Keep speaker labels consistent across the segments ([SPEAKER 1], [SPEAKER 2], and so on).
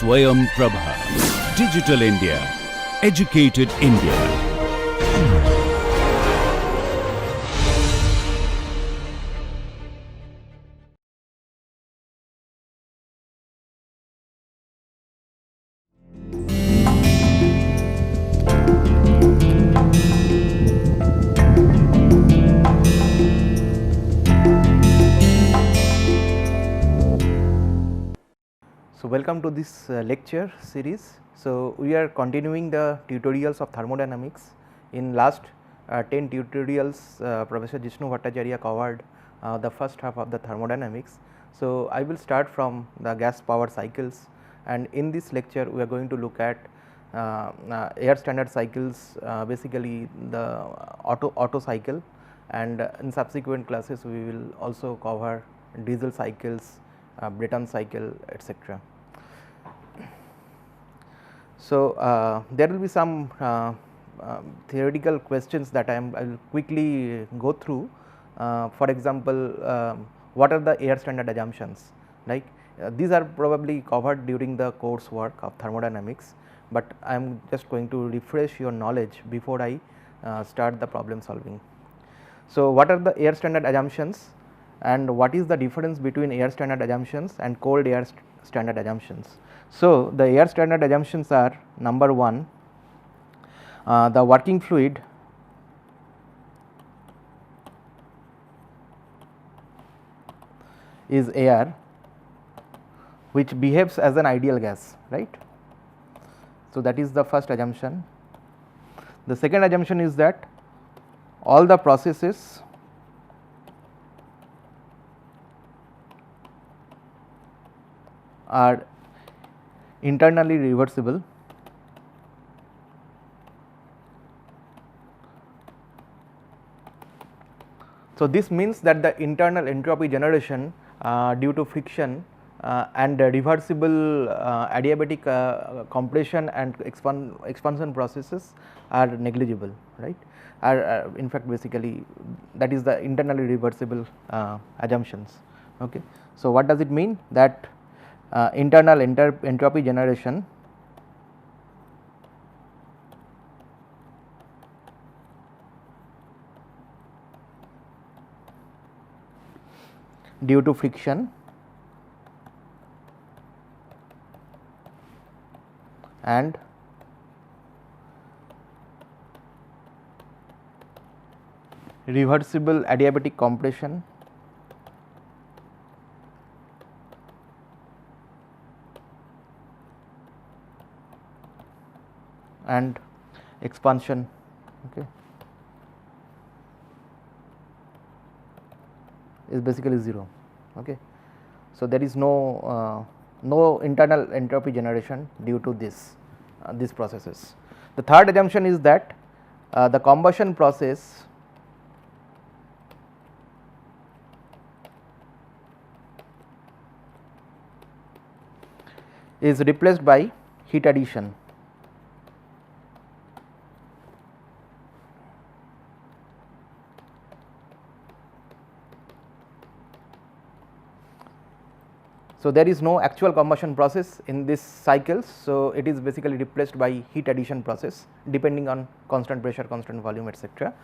[SPEAKER 1] Swayam Prabha. Digital India. Educated India.
[SPEAKER 2] So, welcome to this lecture series. So, we are continuing the tutorials of thermodynamics. In last 10 tutorials, Professor Jishnu Bhattacharya covered the first half of the thermodynamics. So, I will start from the gas power cycles, and in this lecture we are going to look at air standard cycles, basically the Otto cycle, and in subsequent classes we will also cover diesel cycles, Brayton cycle, etc. So, there will be some theoretical questions that I will quickly go through. For example, what are the air standard assumptions? Like these are probably covered during the course work of thermodynamics, but I am just going to refresh your knowledge before I start the problem solving. So, what are the air standard assumptions, and what is the difference between air standard assumptions and cold air standard assumptions? So, the air standard assumptions are: number 1, the working fluid is air which behaves as an ideal gas, right. So, that is the first assumption. The second assumption is that all the processes are internally reversible. So, this means that the internal entropy generation due to friction and reversible adiabatic compression and expansion processes are negligible, right, are in fact basically that is the internally reversible assumptions. Okay. So, what does it mean? That internal entropy generation due to friction and reversible adiabatic compression and expansion. Okay. Is basically 0. Okay. So, there is no internal entropy generation due to these processes. The third assumption is that the combustion process is replaced by heat addition. So, there is no actual combustion process in this cycles. So, it is basically replaced by heat addition process depending on constant pressure, constant volume, etc.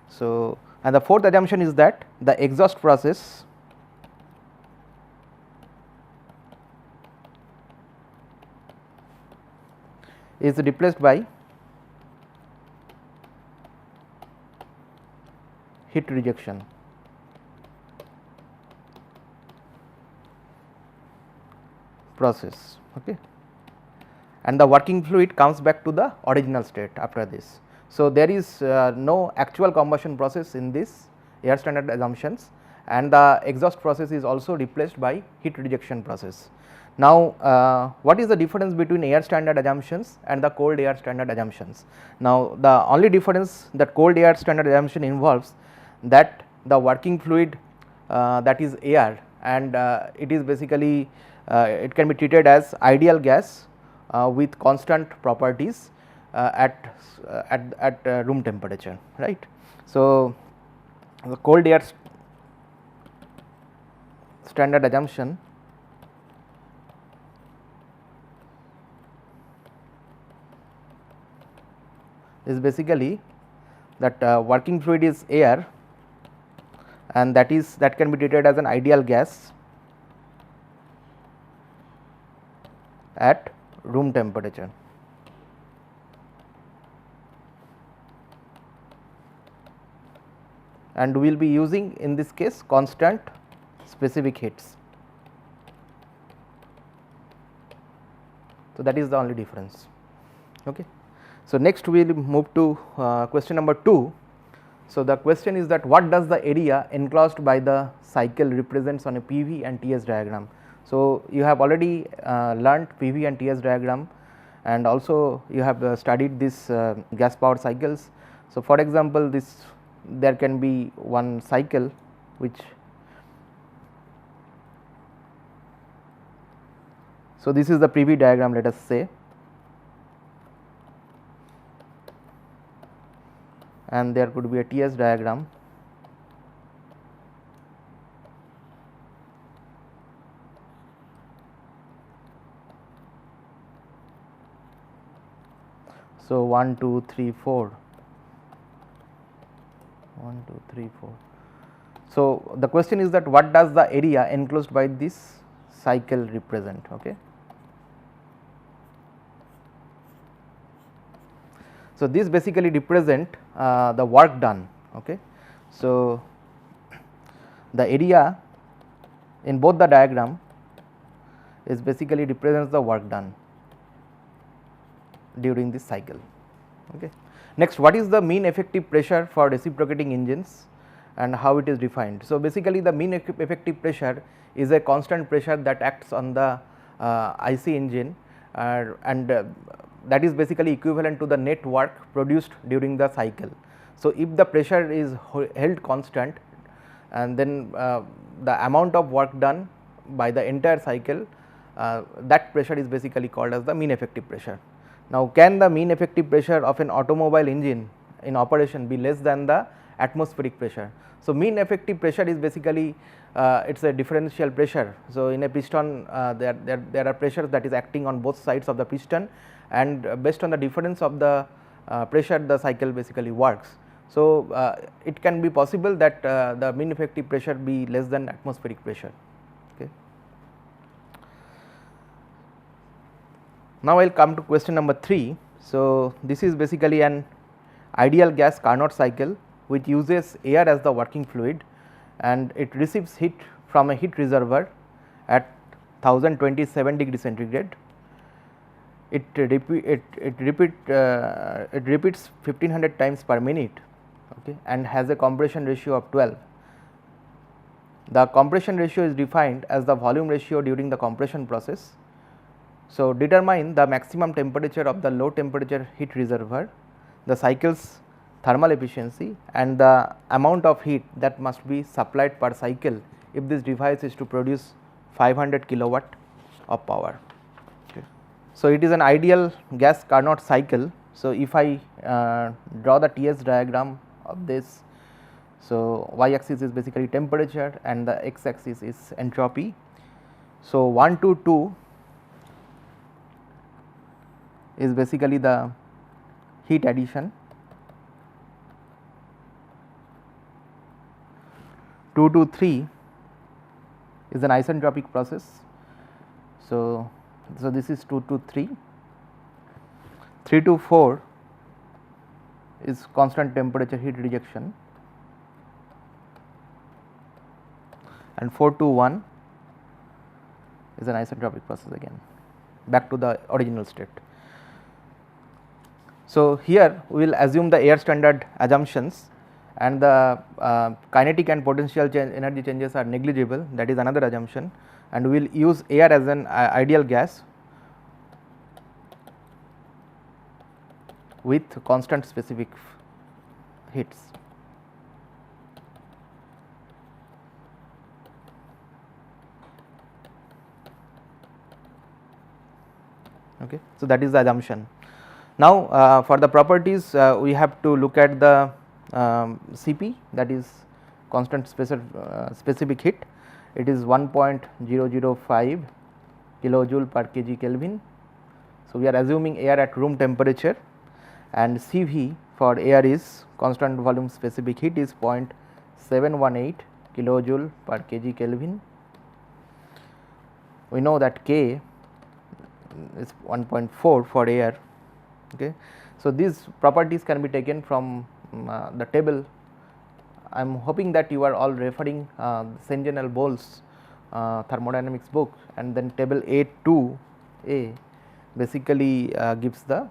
[SPEAKER 2] So, and the fourth assumption is that the exhaust process is replaced by heat rejection. Process. Okay. And the working fluid comes back to the original state after this. So, there is no actual combustion process in this air standard assumptions, and the exhaust process is also replaced by heat rejection process. Now, what is the difference between air standard assumptions and the cold air standard assumptions? Now, the only difference that cold air standard assumption involves that the working fluid that is air, and it is basically it can be treated as ideal gas with constant properties at room temperature, right. So, the cold air standard assumption is basically that working fluid is air, and that can be treated as an ideal gas at room temperature. And we will be using in this case constant specific heats. So, that is the only difference. Okay. So, next we will move to question number 2. So, the question is that what does the area enclosed by the cycle represents on a PV and TS diagram. So, you have already learnt PV and TS diagram, and also you have studied this gas powered cycles. So, for example, there can be one cycle which, so this is the PV diagram, let us say, and there could be a TS diagram. So, 1, 2, 3, 4, 1, 2, 3, 4. So, the question is that what does the area enclosed by this cycle represent? Okay. So, this basically represent the work done. Okay. So, the area in both the diagram is basically represents the work done during this cycle. Okay. Next, what is the mean effective pressure for reciprocating engines and how it is defined? So, basically the mean effective pressure is a constant pressure that acts on the IC engine, and that is basically equivalent to the net work produced during the cycle. So, if the pressure is held constant, and then the amount of work done by the entire cycle, that pressure is basically called as the mean effective pressure. Now, can the mean effective pressure of an automobile engine in operation be less than the atmospheric pressure? So, mean effective pressure is basically it is a differential pressure. So, in a piston there are pressures that is acting on both sides of the piston, and based on the difference of the pressure the cycle basically works. So, it can be possible that the mean effective pressure be less than atmospheric pressure. Okay. Now, I will come to question number 3. So, this is basically an ideal gas Carnot cycle which uses air as the working fluid, and it receives heat from a heat reservoir at 1027 degree centigrade. It repeats 1500 times per minute, okay, and has a compression ratio of 12. The compression ratio is defined as the volume ratio during the compression process. So, determine the maximum temperature of the low temperature heat reservoir, the cycle's thermal efficiency, and the amount of heat that must be supplied per cycle if this device is to produce 500 kilowatt of power. Okay. So, it is an ideal gas Carnot cycle. So, if I draw the TS diagram of this, so y axis is basically temperature and the x axis is entropy. So, 1 to 2 is basically the heat addition, 2 to 3 is an isentropic process. So, this is 2 to 3, 3 to 4 is constant temperature heat rejection, and 4 to 1 is an isentropic process again, back to the original state. So, here we will assume the air standard assumptions, and the kinetic and potential energy changes are negligible, that is another assumption, and we will use air as an ideal gas with constant specific heats. Okay. So, that is the assumption. Now, for the properties we have to look at the Cp, that is constant specific heat. It is 1.005 kilojoule per kg Kelvin. So, we are assuming air at room temperature, and CV for air is constant volume specific heat is 0.718 kilojoule per kg Kelvin. We know that K is 1.4 for air. Okay. So, these properties can be taken from the table. I am hoping that you are all referring St. John L. Bowles thermodynamics book, and then table A2A basically gives the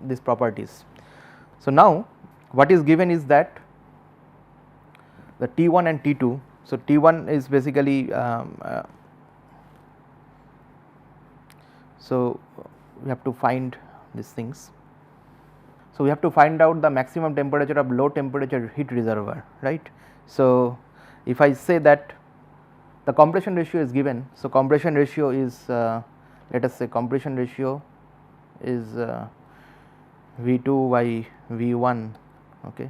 [SPEAKER 2] these properties. So, now what is given is that the T1 and T2. So, T1 is basically so we have to find these things. So, we have to find out the maximum temperature of low temperature heat reservoir, right. So, if I say that the compression ratio is given. So, compression ratio is let us say compression ratio is V2 by V1, okay,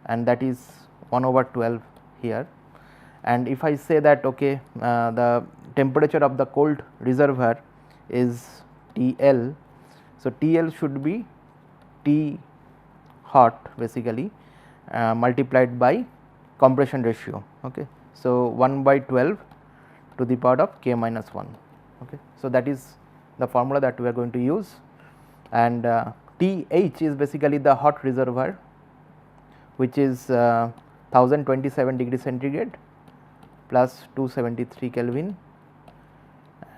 [SPEAKER 2] and that is 1/12 here. And if I say that okay, the temperature of the cold reservoir is TL. So, TL should be T hot basically multiplied by compression ratio. Okay. So, 1/12 to the power of K minus 1. Okay. So, that is the formula that we are going to use, and TH is basically the hot reservoir, which is 1027 degree centigrade plus 273 Kelvin,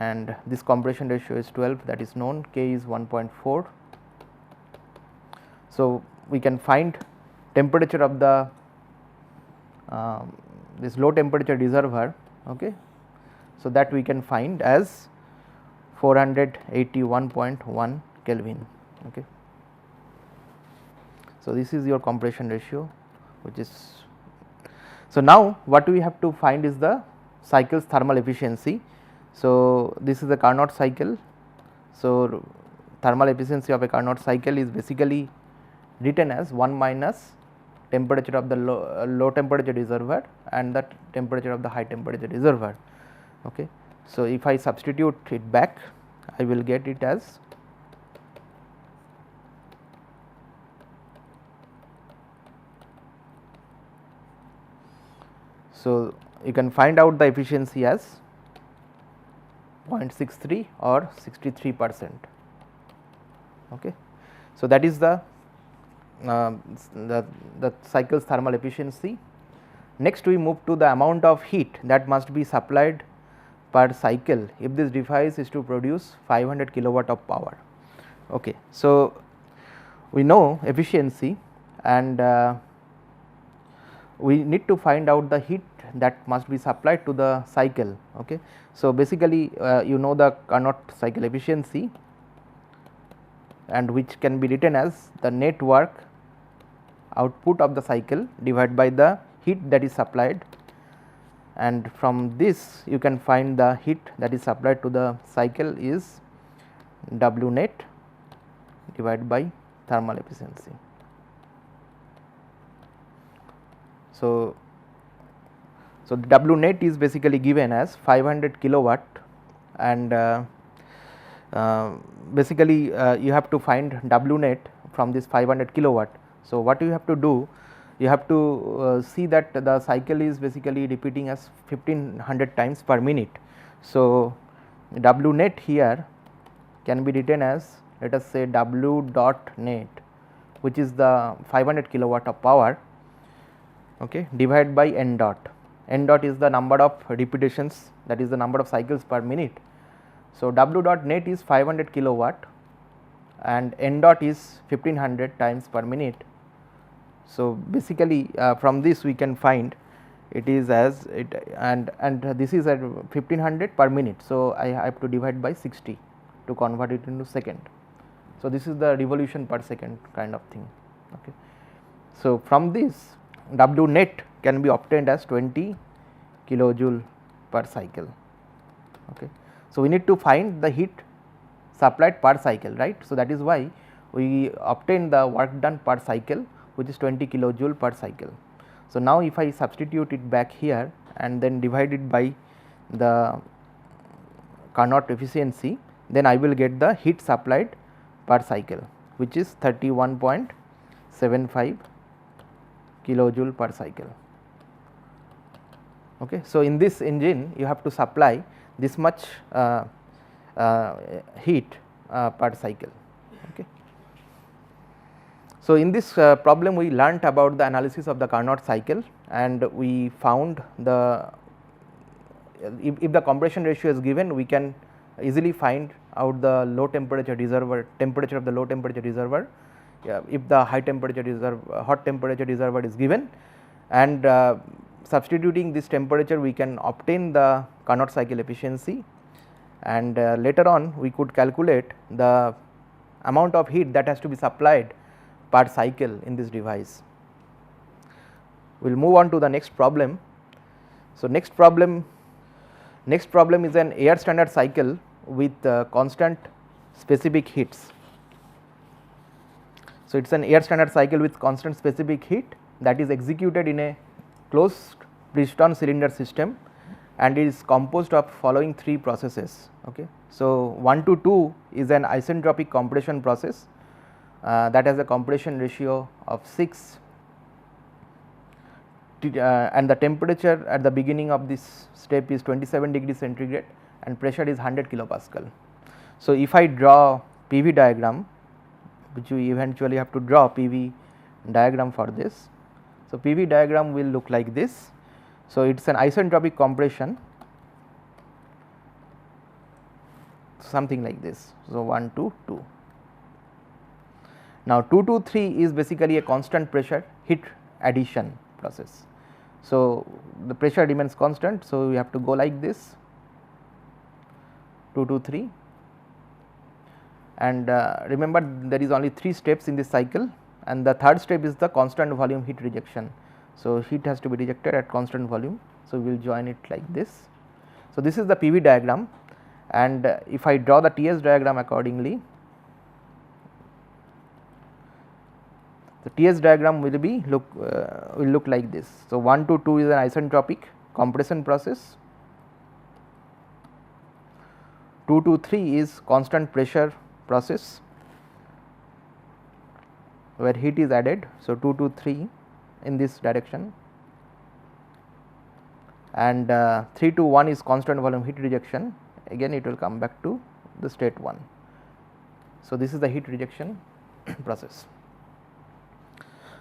[SPEAKER 2] and this compression ratio is 12, that is known. K is 1.4. So, we can find temperature of the this low temperature reservoir. Okay. So, that we can find as 481.1 Kelvin. Okay. So, this is your compression ratio, which is. So, now what we have to find is the cycle's thermal efficiency. So, this is the Carnot cycle. So, thermal efficiency of a Carnot cycle is basically written as 1 minus temperature of the low temperature reservoir and the temperature of the high temperature reservoir. Okay. So, if I substitute it back, I will get it as so you can find out the efficiency as 0.63 or 63%. Okay. So, that is the cycle's thermal efficiency. Next, we move to the amount of heat that must be supplied per cycle if this device is to produce 500 kilowatt of power. Okay. So, we know efficiency, and we need to find out the heat that must be supplied to the cycle. Okay. So, basically you know the Carnot cycle efficiency, and which can be written as the net work output of the cycle divided by the heat that is supplied, and from this you can find the heat that is supplied to the cycle is W net divided by thermal efficiency. So, the W net is basically given as 500 kilowatt, and basically you have to find W net from this 500 kilowatt. So, what you have to do, you have to see that the cycle is basically repeating as 1500 times per minute. So, W net here can be written as, let us say, W dot net, which is the 500 kilowatt of power, okay, divided by N dot. N dot is the number of repetitions, that is the number of cycles per minute. So, W dot net is 500 kilowatt and N dot is 1500 times per minute. So, basically from this we can find it is as it, and this is at 1500 per minute. So, I have to divide by 60 to convert it into second. So, this is the revolution per second kind of thing. Okay. So, from this W net can be obtained as 20 kilojoule per cycle. Okay. So, we need to find the heat supplied per cycle, right. So, that is why we obtain the work done per cycle, which is 20 kilojoule per cycle. So, now if I substitute it back here and then divide it by the Carnot efficiency, then I will get the heat supplied per cycle. which is 31.75 kilojoule per cycle. Okay. So, in this engine you have to supply this much heat per cycle. Okay. So, in this problem we learnt about the analysis of the Carnot cycle, and we found the if the compression ratio is given, we can easily find out the low temperature reservoir, temperature of the low temperature reservoir, if the high temperature reservoir, hot temperature reservoir is given, and substituting this temperature we can obtain the Carnot cycle efficiency, and later on we could calculate the amount of heat that has to be supplied per cycle in this device. We will move on to the next problem. So, next problem is an air standard cycle with constant specific heats. So, it is an air standard cycle with constant specific heat that is executed in a closed piston cylinder system, and it is composed of following three processes. Okay. So, 1 to 2 is an isentropic compression process that has a compression ratio of 6, and the temperature at the beginning of this step is 27 degree centigrade and pressure is 100 kilopascal. So, if I draw PV diagram, which we eventually have to draw PV diagram for this. So, PV diagram will look like this. So, it is an isentropic compression, something like this. So, 1 to 2. Now, 2 to 3 is basically a constant pressure heat addition process. So, the pressure remains constant. So, we have to go like this 2 to 3, and remember there is only 3 steps in this cycle, and the third step is the constant volume heat rejection. So, heat has to be rejected at constant volume. So, we will join it like this. So, this is the PV diagram, and if I draw the TS diagram accordingly, the TS diagram will be look like this. So, 1 to 2 is an isentropic compression process, 2 to 3 is constant pressure process where heat is added. So, 2 to 3 in this direction, and 3 to 1 is constant volume heat rejection, again it will come back to the state 1. So, this is the heat rejection process.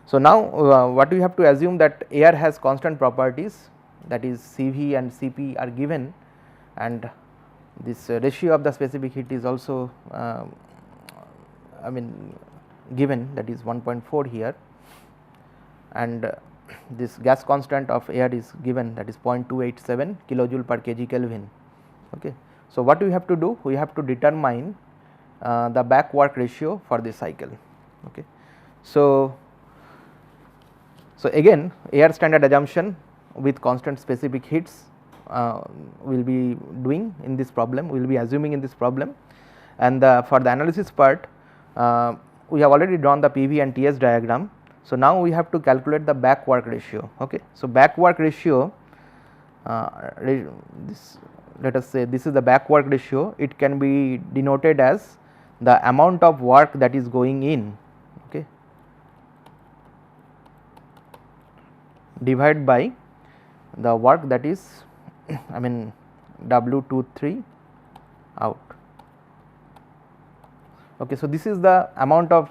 [SPEAKER 2] So, now what we have to assume that air has constant properties, that is Cv and Cp are given, and this ratio of the specific heat is also given, that is 1.4 here, and this gas constant of air is given, that is 0.287 kilojoule per kg Kelvin. Okay. So, what we have to do? We have to determine the back work ratio for this cycle. Okay. So, again air standard assumption with constant specific heats we will be doing in this problem, we will be assuming in this problem, and for the analysis part we have already drawn the PV and TS diagram. So, now we have to calculate the back work ratio. Okay. So, back work ratio, this, let us say this is the back work ratio, it can be denoted as the amount of work that is going in, okay, divided by the work that is W23 out. Okay. So, this is the amount of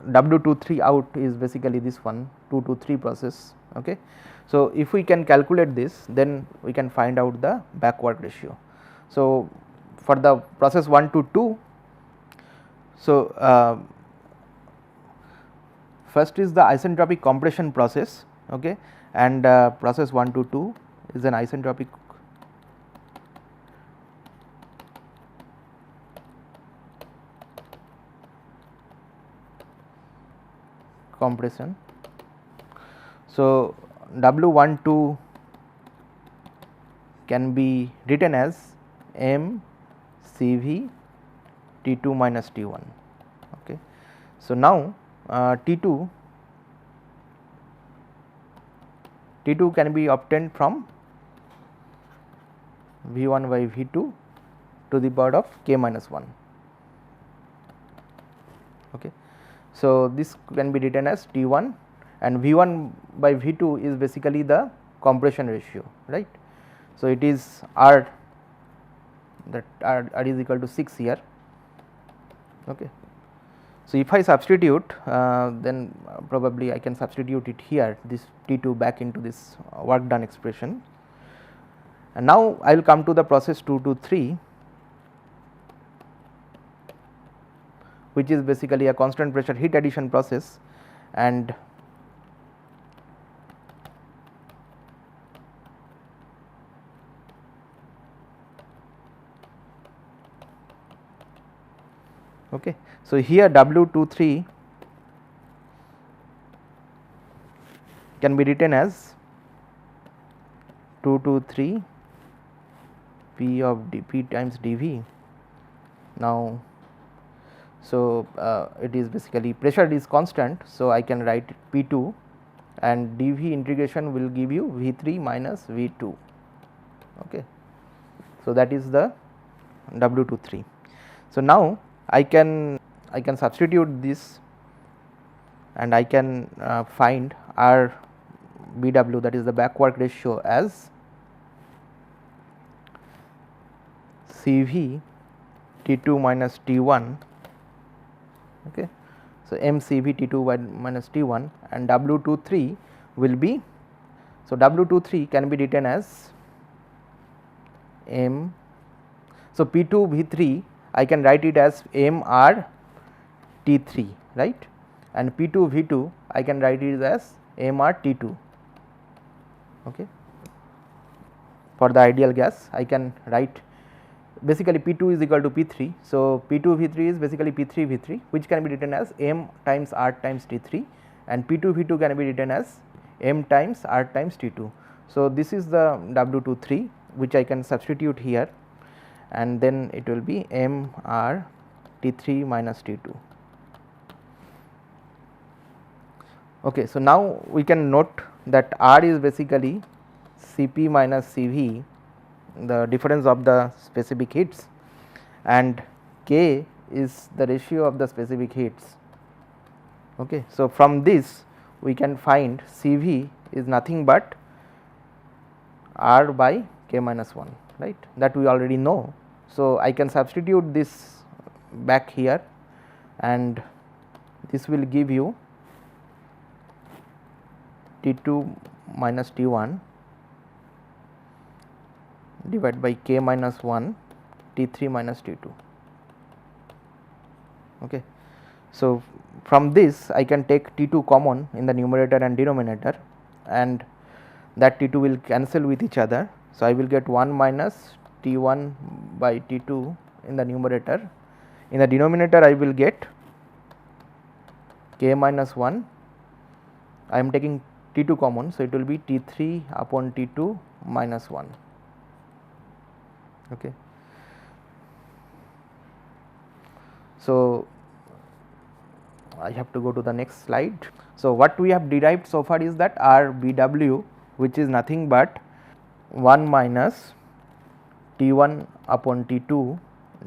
[SPEAKER 2] W23 out is basically this one 2 to 3 process. Okay. So, if we can calculate this, then we can find out the back work ratio. So, for the process 1 to 2, so first is the isentropic compression process, okay, and process 1 to 2 is an isentropic compression. So, W12 can be written as M Cv T2 minus T1. Okay. So, now T2 can be obtained from V1 by V2 to the power of k minus 1. Okay. So, this can be written as T1 and V1 by V2 is basically the compression ratio, right. So, it is R, that R is equal to 6 here. Okay. So, if I substitute then probably I can substitute it here, this T2 back into this work done expression, and now I will come to the process 2 to 3, which is basically a constant pressure heat addition process. And okay. So, here W23 can be written as 223 P of P times dV. Now, so it is basically pressure is constant, so I can write P2 and dV integration will give you V3 minus V2. Okay. So, that is the W23. So, now I can substitute this and I can find R BW, that is the back work ratio, as CV T2 minus T1. Okay. So, mCV T2 minus T1 and W23 will be, so W23 can be written as M. So, P2 V3 I can write it as MR T3, right, and P2 V2 I can write it as MR T2. Okay. For the ideal gas I can write basically P2 is equal to P3. So, P2 V3 is basically P3 V3, which can be written as M times R times T3, and P2 V2 can be written as M times R times T2. So, this is the W23 which I can substitute here, and then it will be M R T3 minus T2. Okay. So, now we can note that R is basically Cp minus Cv, the difference of the specific heats, and K is the ratio of the specific heats. Okay. So, from this we can find Cv is nothing but R by K minus 1, right, that we already know. So, I can substitute this back here and this will give you T2 minus T1 divided by K minus 1 T3 minus T2. Okay. So, from this I can take T2 common in the numerator and denominator, and that T2 will cancel with each other. So, I will get 1 minus T1 by T2 in the numerator. In the denominator I will get K minus 1, I am taking T2 common. So, it will be T3 upon T2 minus 1. Okay. So, I have to go to the next slide. So, what we have derived so far is that R BW, which is nothing but 1 minus T1 upon T2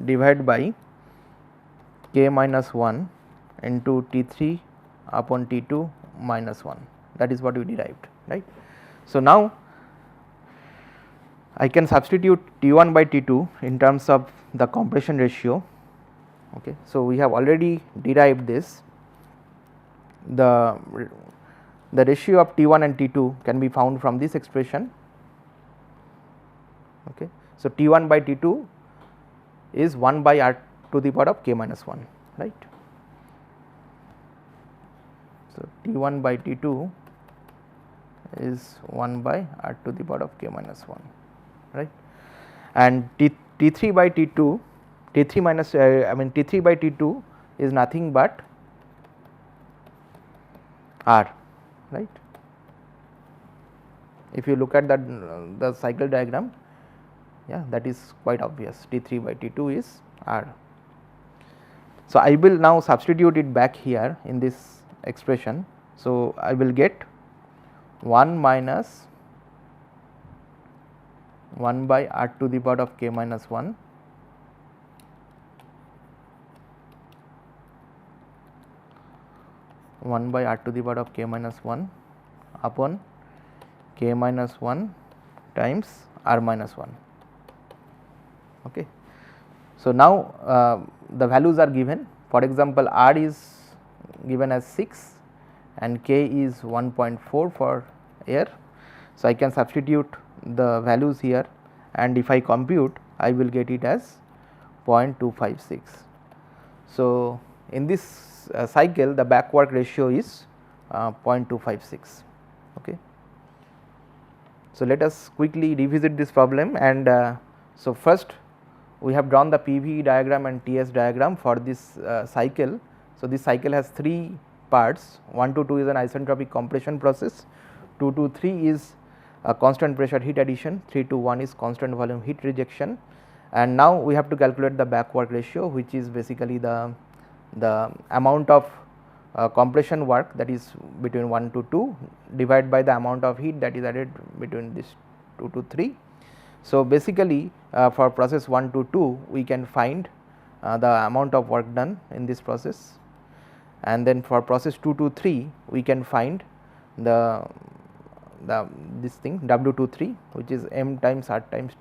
[SPEAKER 2] divided by K minus 1 into T3 upon T2 minus 1, that is what we derived, right. So, now I can substitute T1 by T2 in terms of the compression ratio. Okay. So, we have already derived this. The ratio of T1 and T2 can be found from this expression. Okay. So, T1 by T2 is 1 by R to the power of K minus 1, right. So, T1 by T2 is 1 by R to the power of K minus 1, right, and T3 by T2, T3 minus T3 by T2 is nothing but R, right. If you look at the cycle diagram, yeah, that is quite obvious, T3 by T2 is R. So, I will now substitute it back here in this expression. So, I will get 1 minus 1 by R to the power of K minus 1 1 by r to the power of k minus 1 upon k minus 1 times r minus 1. Okay. So, now the values are given. For example, r is given as 6 and k is 1.4 for air. So, I can substitute the values here, and if I compute I will get it as 0.256. So, in this cycle the back work ratio is 0.256. Okay. So, let us quickly revisit this problem, and so first we have drawn the PV diagram and TS diagram for this cycle. So, this cycle has 3 parts. 1 to 2 is an isentropic compression process, 2 to 3 is a constant pressure heat addition, 3 to 1 is constant volume heat rejection, and now we have to calculate the back work ratio, which is basically the amount of compression work, that is between 1 to 2 divided by the amount of heat that is added between this 2 to 3. So, basically for process 1 to 2 we can find the amount of work done in this process, and then for process 2 to 3 we can find this thing W23, which is m times r times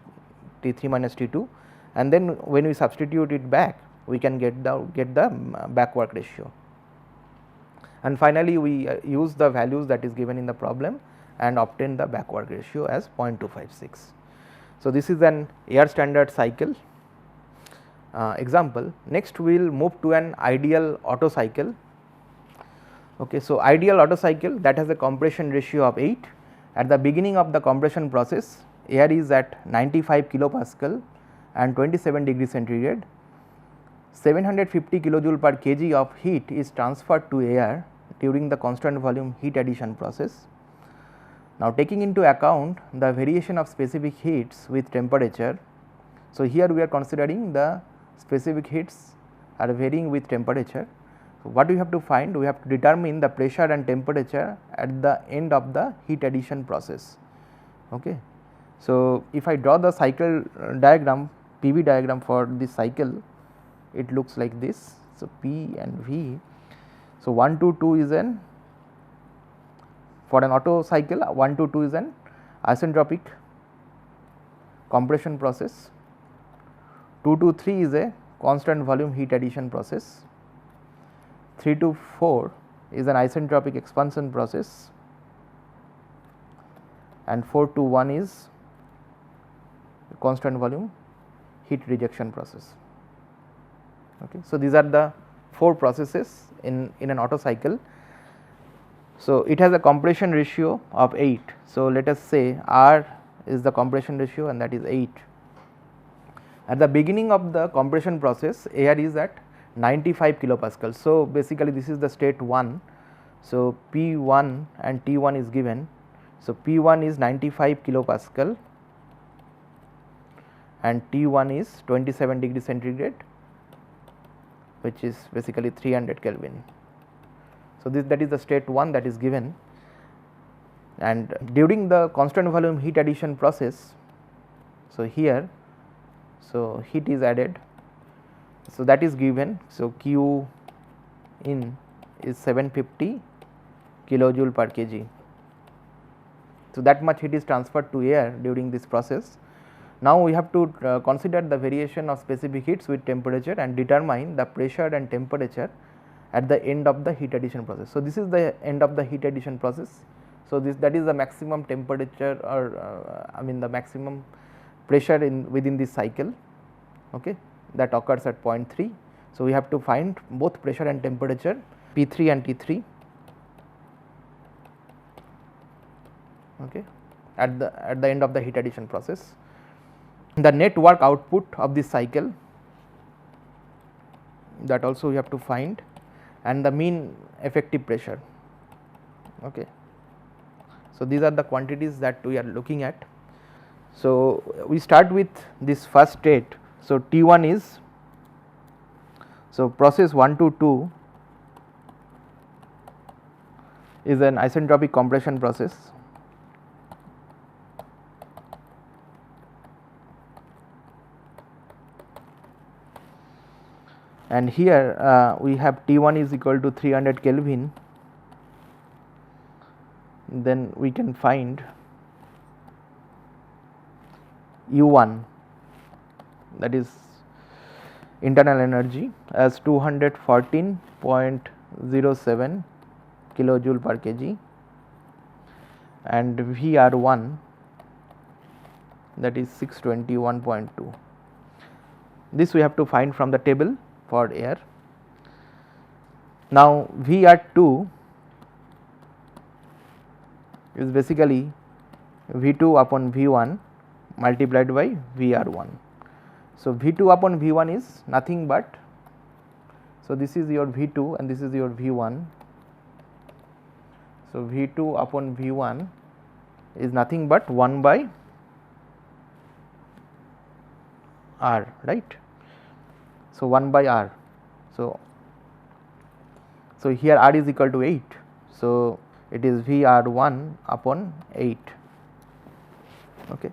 [SPEAKER 2] T3 minus T2, and then when we substitute it back we can get the back work ratio, and finally we use the values that is given in the problem and obtain the back work ratio as 0.256. So, this is an air standard cycle example. Next we will move to an ideal Otto cycle. Okay, so, ideal Otto cycle, that has a compression ratio of 8. At the beginning of the compression process, air is at 95 kilopascal and 27 degree centigrade. 750 kilojoule per kg of heat is transferred to air during the constant volume heat addition process. Now, taking into account the variation of specific heats with temperature. So, here we are considering the specific heats are varying with temperature. So, what we have to find? We have to determine the pressure and temperature at the end of the heat addition process. Okay. So, if I draw the cycle diagram, PV diagram for this cycle, it looks like this. So, P and V. So, 1 to 2 is an, for an Otto cycle 1 to 2 is an isentropic compression process, 2 to 3 is a constant volume heat addition process, 3 to 4 is an isentropic expansion process, and 4 to 1 is constant volume heat rejection process. Okay. So, these are the 4 processes in an Otto cycle. So, it has a compression ratio of 8. So, let us say R is the compression ratio and that is 8. At the beginning of the compression process, air is at 95 kilopascal. So, basically this is the state 1. So, P1 and T1 is given. So, P1 is 95 kilopascal and T1 is 27 degree centigrade, which is basically 300 Kelvin. So, that is the state 1 that is given, and during the constant volume heat addition process, so here, so heat is added, so that is given. So, Q in is 750 kilojoule per kg. So, that much heat is transferred to air during this process. Now, we have to consider the variation of specific heats with temperature and determine the pressure and temperature at the end of the heat addition process. So, this is the end of the heat addition process. So, that is the maximum temperature, or I mean the maximum pressure within this cycle, okay, that occurs at 0.3. So, we have to find both pressure and temperature, P3 and T3, okay, at the end of the heat addition process. The net work output of this cycle, that also we have to find, and the mean effective pressure. Okay. So, these are the quantities that we are looking at. So, we start with this first state. So, T1 is, so process 1 to 2 is an isentropic compression process. And here we have T1 is equal to 300 Kelvin then we can find U1, that is internal energy, as 214.07 kilojoule per kg, and VR1, that is 621.2. This we have to find from the table for air. Now VR2 is basically V2 upon V1 multiplied by VR1. So V2 upon V1 is nothing but, so this is your V2 and this is your V1. So V2 upon V1 is nothing but 1 by R, right. So 1 by R. So here R is equal to 8. So it is VR1 upon 8. Okay.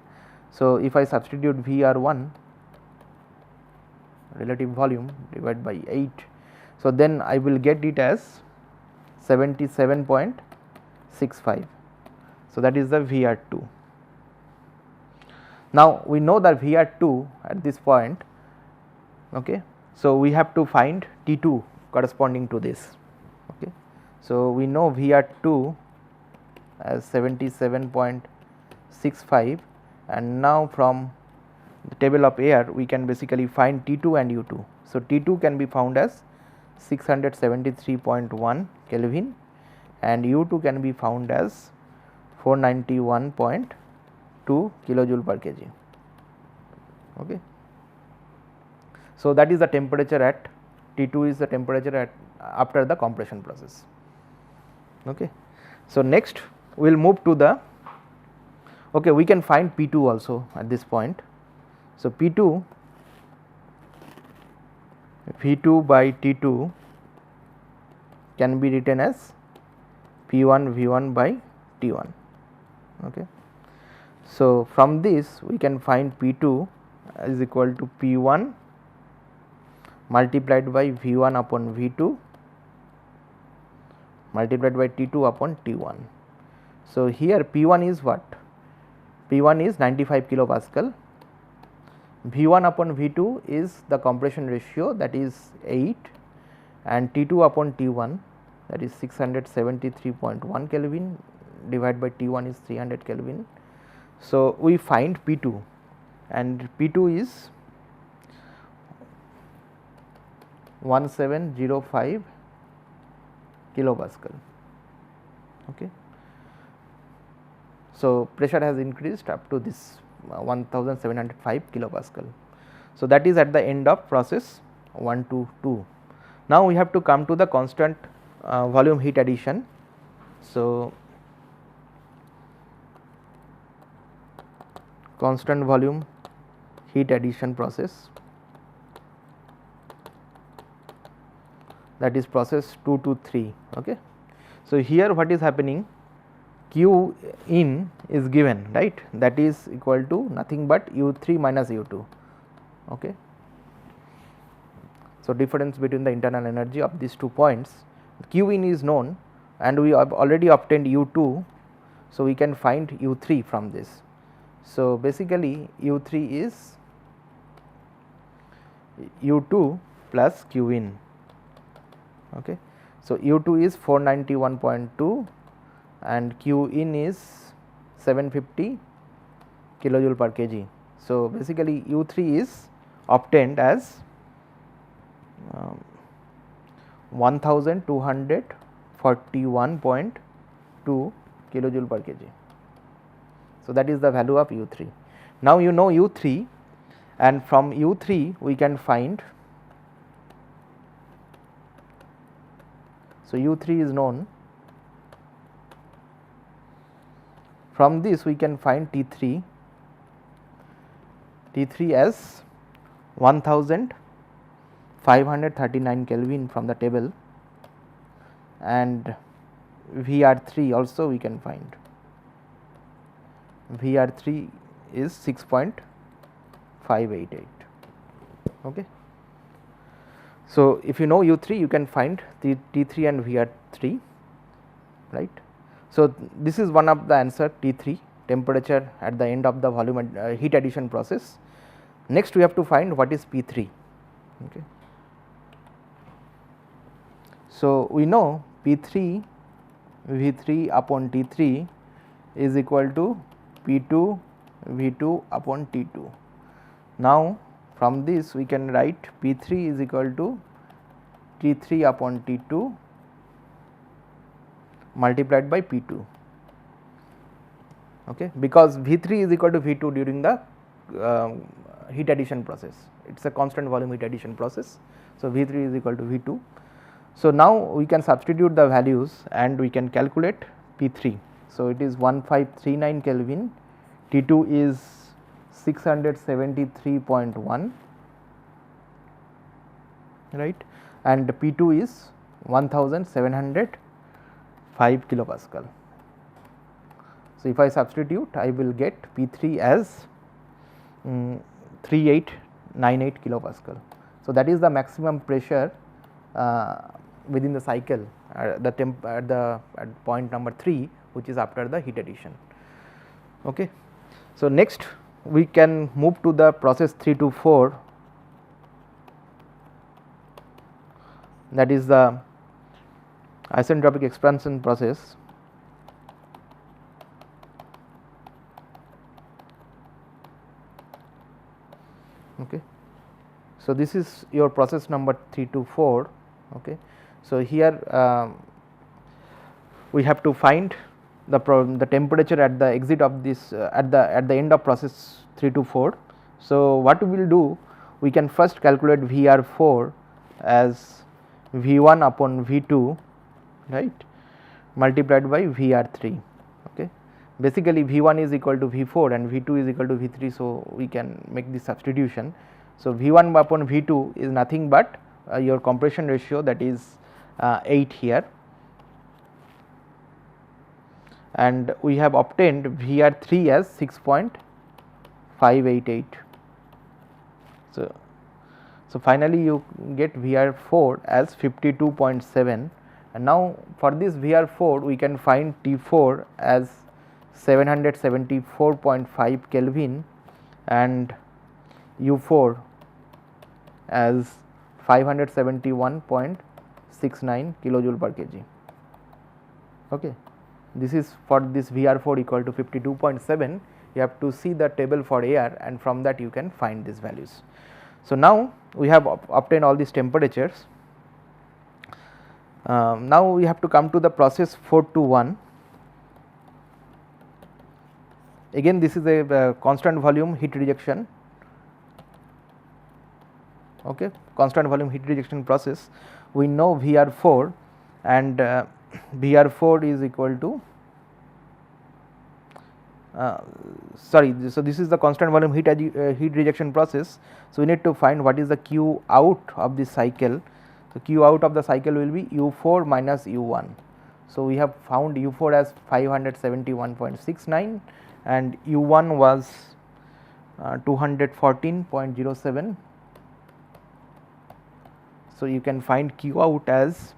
[SPEAKER 2] So if I substitute VR1, relative volume, divided by 8, so then I will get it as 77.65. So that is the VR2. Now we know that VR2 at this point, okay. So we have to find T2 corresponding to this, okay. So we know VR2 as 77.65, and now from the table of air we can basically find T2 and U2. So T2 can be found as 673.1 Kelvin and U2 can be found as 491.2 kilojoule per kg, okay. So that is the temperature at T2 is the temperature at after the compression process, okay. So next we will move to the, okay, we can find P2 also at this point. So P2, V2 by T2 can be written as P1 V1 by T1, okay. So from this we can find P2 is equal to P1 multiplied by V1 upon V2 multiplied by T2 upon T1. So here P1 is what? P1 is 95 kilopascal, V1 upon V2 is the compression ratio, that is 8, and T2 upon T1, that is 673.1 Kelvin divided by T1 is 300 Kelvin. So we find P2, and P2 is 1705 kilopascal, okay. So pressure has increased up to this 1705 kilopascal. So that is at the end of process 1 to 2. Now we have to come to the constant volume heat addition. So constant volume heat addition process, that is process 2 to 3, okay. So here what is happening, Q in is given, right, that is equal to nothing but U3 minus U2, okay. So difference between the internal energy of these 2 points, Q in is known and we have already obtained U2, so we can find U3 from this. So basically U3 is U2 plus Q in, okay. So U2 is 491.2 and Q in is 750 kilojoule per kg. So basically U3 is obtained as 1241.2 kilojoule per kg. So that is the value of U3. Now you know U3, and from U3 we can find, so U3 is known, from this we can find T3 as 1539 Kelvin from the table, and VR3 also we can find, VR3 is 6.588, okay. So if you know U3 you can find T3 and VR3, right. So, this is one of the answer T3, temperature at the end of the volume heat addition process. Next we have to find what is P3. Okay. So, we know P3 V3 upon T3 is equal to P2 V2 upon T2. Now, from this we can write P3 is equal to T3 upon T2 multiplied by P2, okay, because V3 is equal to V2 during the heat addition process. It is a constant volume heat addition process. So, V3 is equal to V2. So, now we can substitute the values and we can calculate P3. So, it is 1539 Kelvin, T2 is 673.1, right, and P2 is 1705 kilopascal. So, if I substitute, I will get P3 as 3898 kilopascal. So, that is the maximum pressure within the cycle at point number 3, which is after the heat addition. Okay. So, next we can move to the process 3 to 4, that is the isentropic expansion process. Okay. So, this is your process number 3 to 4. Okay. So, here we have to find the temperature at the exit of this at the end of process 3 to 4. So, what we will do, we can first calculate VR4 as V1 upon V2, right, multiplied by VR3. Okay. Basically V1 is equal to V4 and V2 is equal to V3. So, we can make this substitution. So, V1 upon V2 is nothing but your compression ratio, that is 8 here, and we have obtained VR3 as 6.588. So, finally you get VR4 as 52.7, and now for this VR4 we can find T4 as 774.5 Kelvin and U4 as 571.69 kilojoule per kg. Okay. This is for this VR4 equal to 52.7. You have to see the table for air, and from that you can find these values. So, now we have obtained all these temperatures. Now we have to come to the process 4 to 1. Again, this is a constant volume heat rejection. Okay, constant volume heat rejection process. We know VR4 and VR4 is equal to sorry. So, this is the constant volume heat rejection process. So, we need to find what is the Q out of this cycle. So, Q out of the cycle will be U4 minus U1. So, we have found U4 as 571.69 and U1 was 214.07. So, you can find Q out as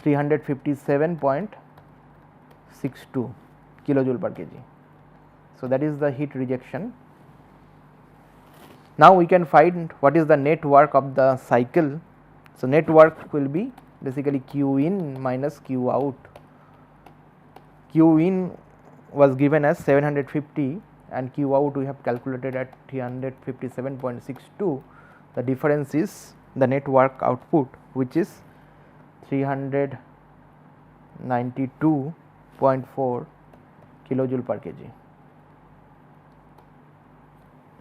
[SPEAKER 2] 357.62 kilojoule per kg. So, that is the heat rejection. Now, we can find what is the net work of the cycle. So, net work will be basically Q in minus Q out. Q in was given as 750 and Q out we have calculated at 357.62. The difference is the net work output, which is 392.4 kilojoule per kg.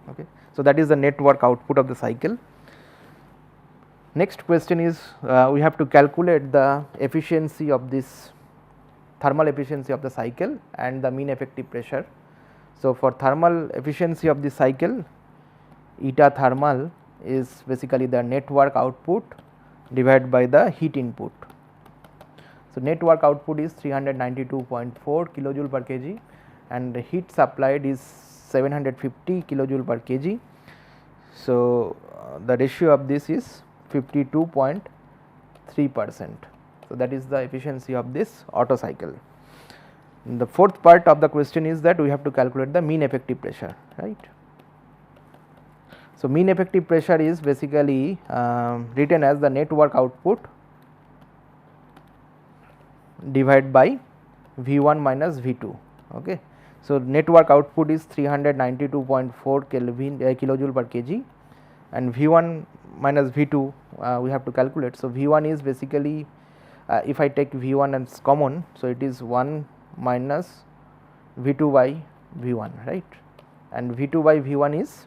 [SPEAKER 2] Okay. So, that is the net work output of the cycle. Next question is we have to calculate the efficiency of this thermal efficiency of the cycle and the mean effective pressure. So, for thermal efficiency of the cycle, eta thermal is basically the net work output divided by the heat input. So, net work output is 392.4 kilojoule per kg and the heat supplied is 750 kilojoule per kg. So, the ratio of this is 52.3%. So, that is the efficiency of this Otto cycle. The fourth part of the question is that we have to calculate the mean effective pressure, right. So, mean effective pressure is basically written as the net work output divided by V1 minus V2. Okay. So, net work output is 392.4 Kelvin kilojoule per kg, and V1 minus V2 we have to calculate. So, V1 is basically if I take V1 as common, so it is 1 minus V2 by V1, right, and V2 by V1 is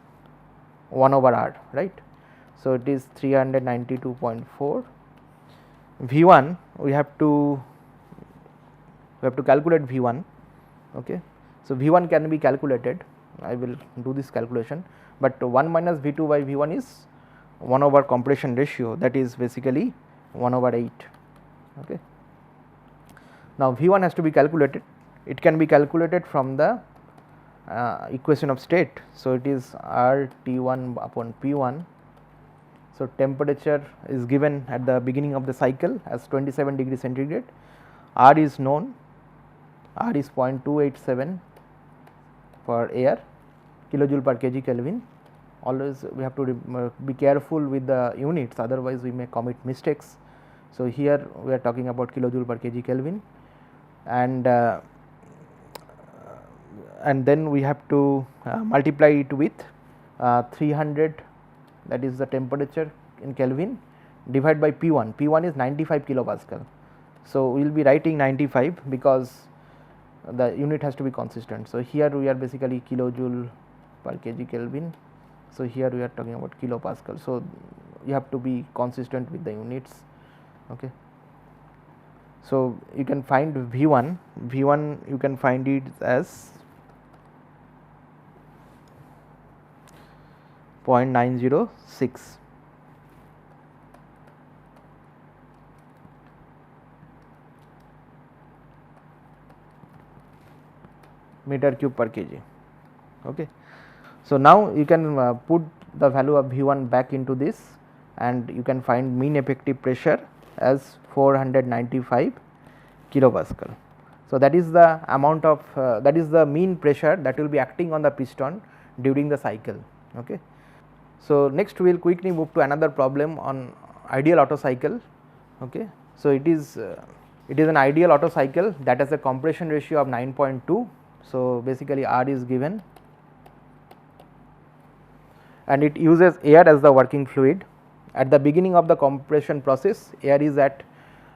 [SPEAKER 2] 1 over R, right. So, it is 392.4. V1 we have to calculate V1. Okay. So, V1 can be calculated, I will do this calculation, but 1 minus V2 by V1 is 1 over compression ratio, that is basically 1 over 8. Okay. Now, V1 has to be calculated, it can be calculated from the equation of state. So, it is R T1 upon P1. So, temperature is given at the beginning of the cycle as 27 degree centigrade, R is known, R is 0.287 for air kilojoule per kg Kelvin. Always we have to be careful with the units, otherwise we may commit mistakes. So, here we are talking about kilojoule per kg Kelvin, and then we have to multiply it with 300, that is the temperature in Kelvin, divide by P1. P1 is 95 kilopascal. So, we will be writing 95 because the unit has to be consistent. So, here we are basically kilojoule per kg Kelvin. So, here we are talking about kilopascal. So, you have to be consistent with the units. Okay. So, you can find V1 you can find it as 0.906 meter cube per kg. Okay. So, now you can put the value of V1 back into this, and you can find mean effective pressure as 495 kilopascal. So, that is the amount of that is the mean pressure that will be acting on the piston during the cycle. Okay. So, next we will quickly move to another problem on ideal Otto cycle. Okay. So, it is an ideal Otto cycle that has a compression ratio of 9.2. So, basically R is given, and it uses air as the working fluid. At the beginning of the compression process, air is at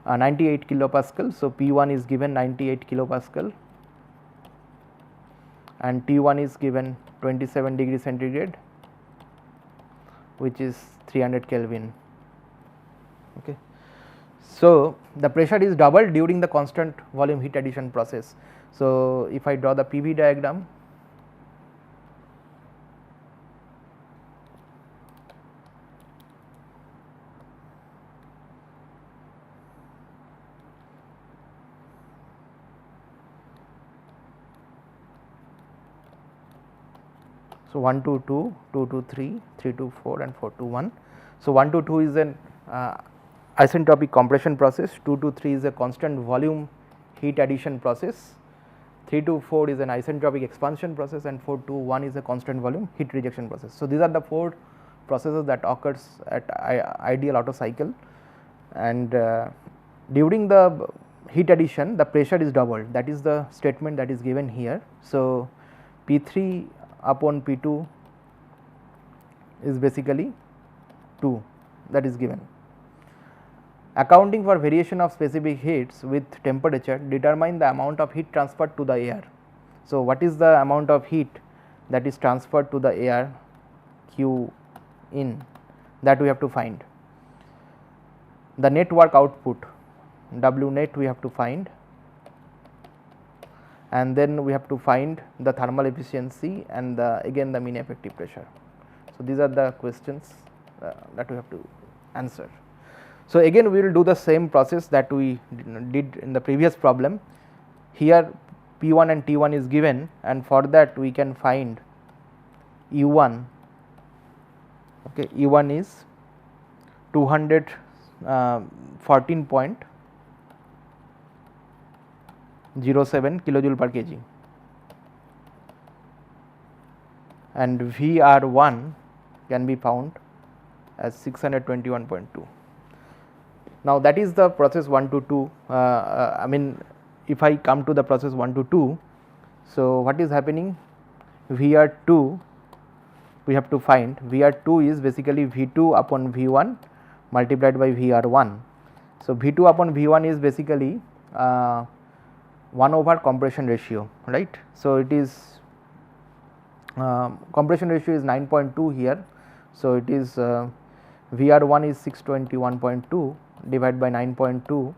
[SPEAKER 2] 98 kilopascal. So, P1 is given 98 kilopascal and T1 is given 27 degree centigrade, which is 300 Kelvin. Okay. So, the pressure is doubled during the constant volume heat addition process. So, if I draw the PV diagram, so 1 to 2, 2 to 3, 3 to 4 and 4 to 1. So, 1 to 2 is an isentropic compression process, 2 to 3 is a constant volume heat addition process, 3 to 4 is an isentropic expansion process, and 4 to 1 is a constant volume heat rejection process. So, these are the 4 processes that occurs at ideal Otto cycle, and during the heat addition the pressure is doubled, that is the statement that is given here. So, P3 upon P2 is basically 2, that is given. Accounting for variation of specific heats with temperature, determine the amount of heat transferred to the air. So, what is the amount of heat that is transferred to the air, Q in, that we have to find. The net work output, W net we have to find, and then we have to find the thermal efficiency and again the mean effective pressure. So, these are the questions that we have to answer. So, again we will do the same process that we did in the previous problem. Here P1 and T1 is given, and for that we can find E1. Okay, E1 is 214.5 0.07 kilojoule per kg, and VR1 can be found as 621.2. Now that is the process 1 to 2. I mean, if I come to the process 1 to 2, so what is happening? VR2 we have to find. VR2 is basically V2 upon V1 multiplied by VR1. So V2 upon V1 is basically 1 over compression ratio, right. So it is compression ratio is 9.2 here. So it is VR1 is 621.2 divided by 9.2.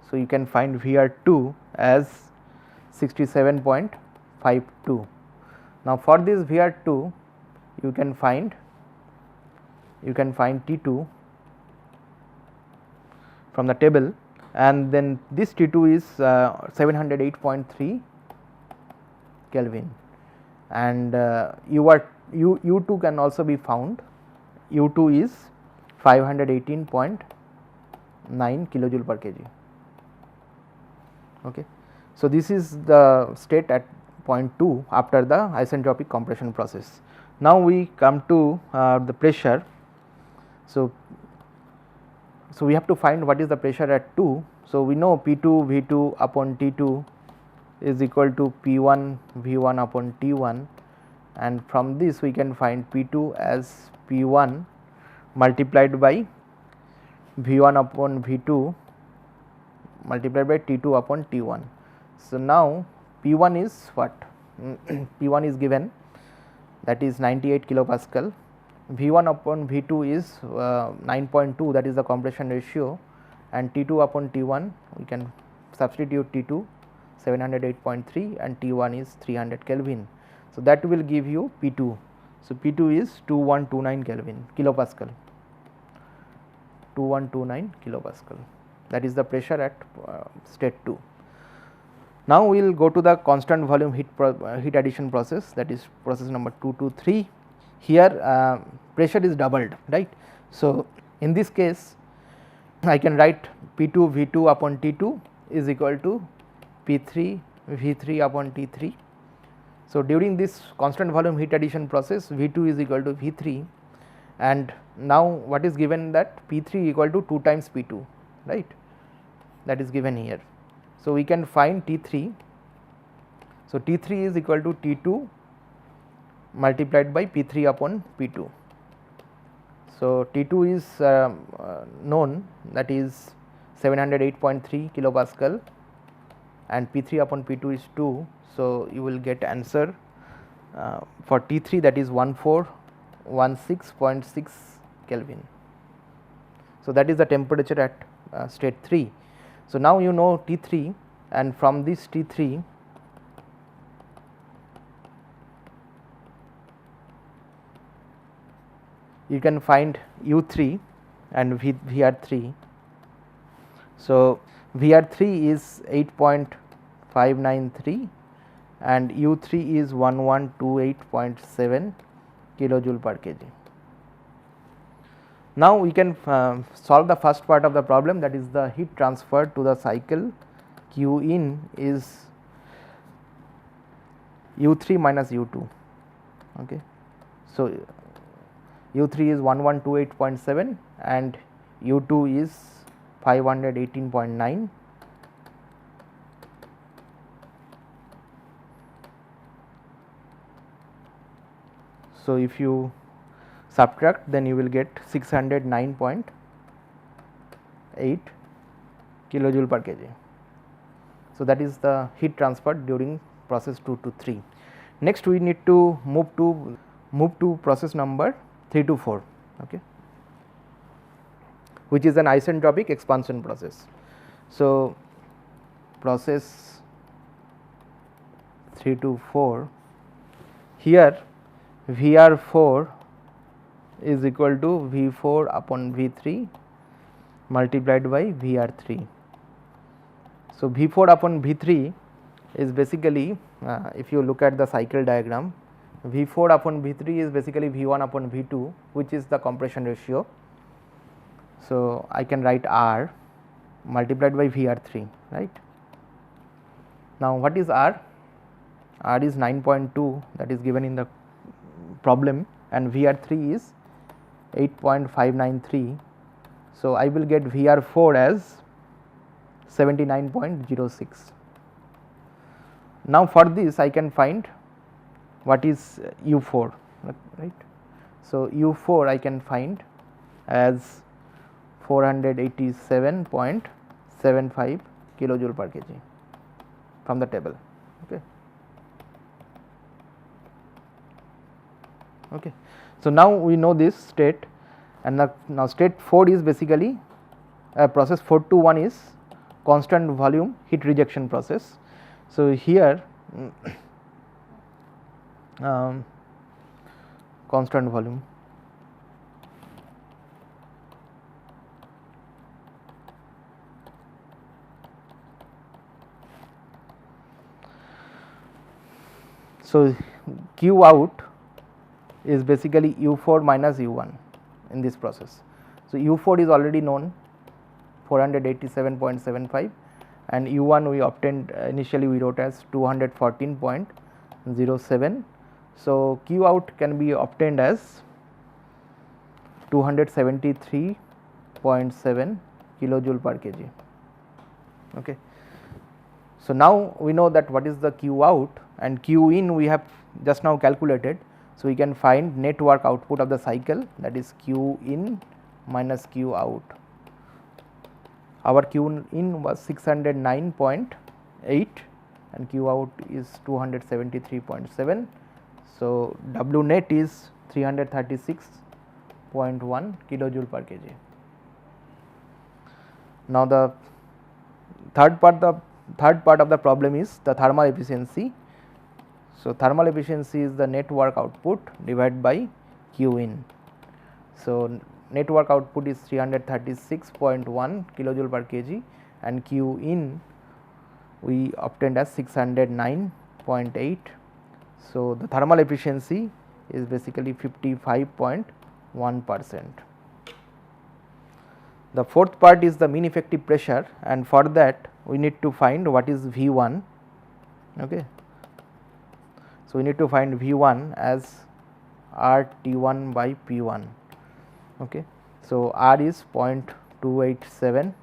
[SPEAKER 2] So you can find VR2 as 67.52. Now for this VR2 you can find T2 from the table, and then this T2 is 708.3 Kelvin, and U2 can also be found. U2 is 518.9 kilojoule per kg. Okay. So this is the state at point 2 after the isentropic compression process. Now we come to the pressure. So we have to find what is the pressure at 2. So we know P2 V2 upon T2 is equal to P1 V1 upon T1, and from this we can find P2 as P1 multiplied by V1 upon V2 multiplied by T2 upon T1. So now P1 is what? P1 is given, that is 98 kilopascal. V1 upon V2 is 9.2, that is the compression ratio, and T2 upon T1 we can substitute T2 708.3 and T1 is 300 Kelvin. So that will give you P2. So P2 is 2129 Kelvin kilopascal, 2129 kilopascal, that is the pressure at state 2. Now we will go to the constant volume heat addition process, that is process number 2 to 3. Here pressure is doubled, right. So in this case I can write P2 V2 upon T2 is equal to P3 V3 upon T3. So during this constant volume heat addition process, V2 is equal to V3, and now what is given, that P3 equal to 2 times P2, right, that is given here. So we can find T3. So T3 is equal to T2 multiplied by P3 upon P2. So T2 is known, that is 708.3 kilopascal, and P3 upon P2 is 2. So you will get answer for T3, that is 1416.6 Kelvin. So that is the temperature at state 3. So now you know T3, and from this T3 you can find U3 and VR3. So VR3 is 8.593 and U3 is 1128.7 kilojoule per kg. Now we can solve the first part of the problem, that is the heat transfer to the cycle. Q in is U3 minus U2. Okay. So U3 is 1128.7 and U2 is 518.9. So if you subtract, then you will get 609.8 kilojoule per kg. So that is the heat transfer during process 2 to 3. Next we need to move to process number 3 to 4, okay, which is an isentropic expansion process. So process 3 to 4, here VR4 is equal to V4 upon V3 multiplied by VR3. So V4 upon V3 is basically, if you look at the cycle diagram, V4 upon V3 is basically V1 upon V2, which is the compression ratio. So I can write R multiplied by VR3, right. Now, what is R? R is 9.2, that is given in the problem, and VR3 is 8.593. So, I will get VR4 as 79.06. Now, for this I can find what is U4, right. So, U4 I can find as 487.75 kilojoule per kg from the table. Okay. Okay. So, now we know this state, and now state 4 is basically process 421 is constant volume heat rejection process. So, here constant volume. So, Q out is basically U4 minus U1 in this process. So, U4 is already known 487.75, and U1 we obtained initially we wrote as 214.07. So, Q out can be obtained as 273.7 kilojoule per kg. Okay. So, now we know that what is the Q out, and Q in we have just now calculated. So, we can find net work output of the cycle, that is Q in minus Q out. Our Q in was 609.8 and Q out is 273.7. So, W net is 336.1 kilojoule per kg. Now, the third part of the problem is the thermal efficiency. So, thermal efficiency is the net work output divided by Q in. So, net work output is 336.1 kilojoule per kg, and Q in we obtained as 609.8. So, the thermal efficiency is basically 55.1%. The fourth part is the mean effective pressure, and for that we need to find what is V1. Okay. So, we need to find V1 as RT1 by P1. Okay. So, R is 0.287,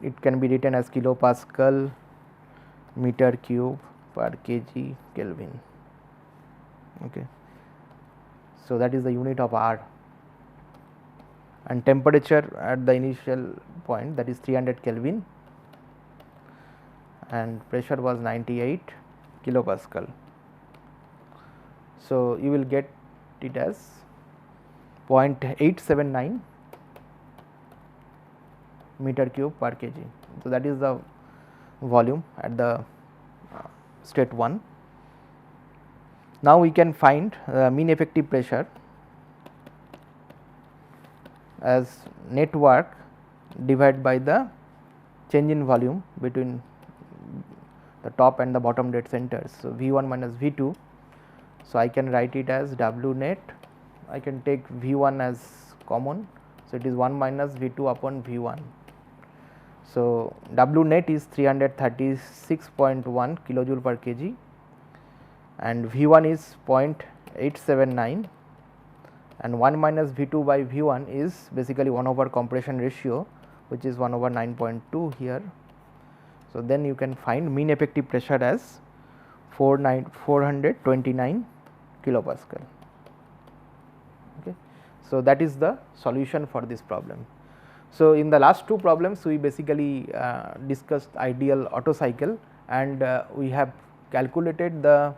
[SPEAKER 2] it can be written as kilopascal meter cube per kg Kelvin. Okay. So, that is the unit of R, and temperature at the initial point, that is 300 Kelvin, and pressure was 98 kilopascal. So, you will get it as 0.879 meter cube per kg. So, that is the volume at the state 1. Now, we can find mean effective pressure as net work divided by the change in volume between the top and the bottom dead centers. So, V1 minus V2. So, I can write it as W net, I can take V1 as common. So, it is 1 minus V2 upon V1. So, W net is 336.1 kilojoule per kg, and V1 is 0.879, and 1 minus V2 by V1 is basically 1 over compression ratio, which is 1 over 9.2 here. So, then you can find mean effective pressure as 429 kilopascal. Okay. So, that is the solution for this problem. So, in the last two problems we basically discussed ideal Otto cycle, and we have calculated the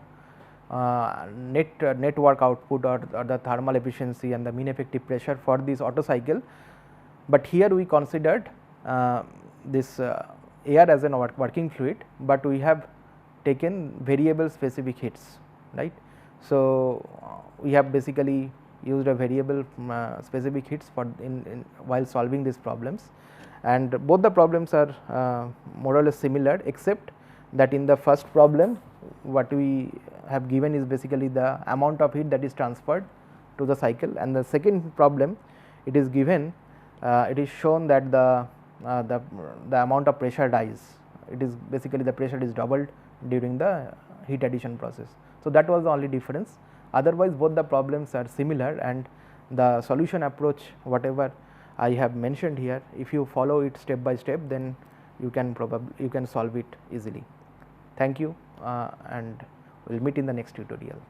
[SPEAKER 2] net work output or the thermal efficiency and the mean effective pressure for this Otto cycle. But here we considered this air as a working fluid, but we have taken variable specific heats, right. So, we have basically used a variable specific heats for while solving these problems, and both the problems are more or less similar, except that in the first problem what we have given is basically the amount of heat that is transferred to the cycle, and the second problem it is given it is shown that the amount of pressure rise it is basically the pressure is doubled during the heat addition process. So, that was the only difference. Otherwise, both the problems are similar, and the solution approach whatever I have mentioned here, if you follow it step by step, then you can solve it easily. Thank you, and we will meet in the next tutorial.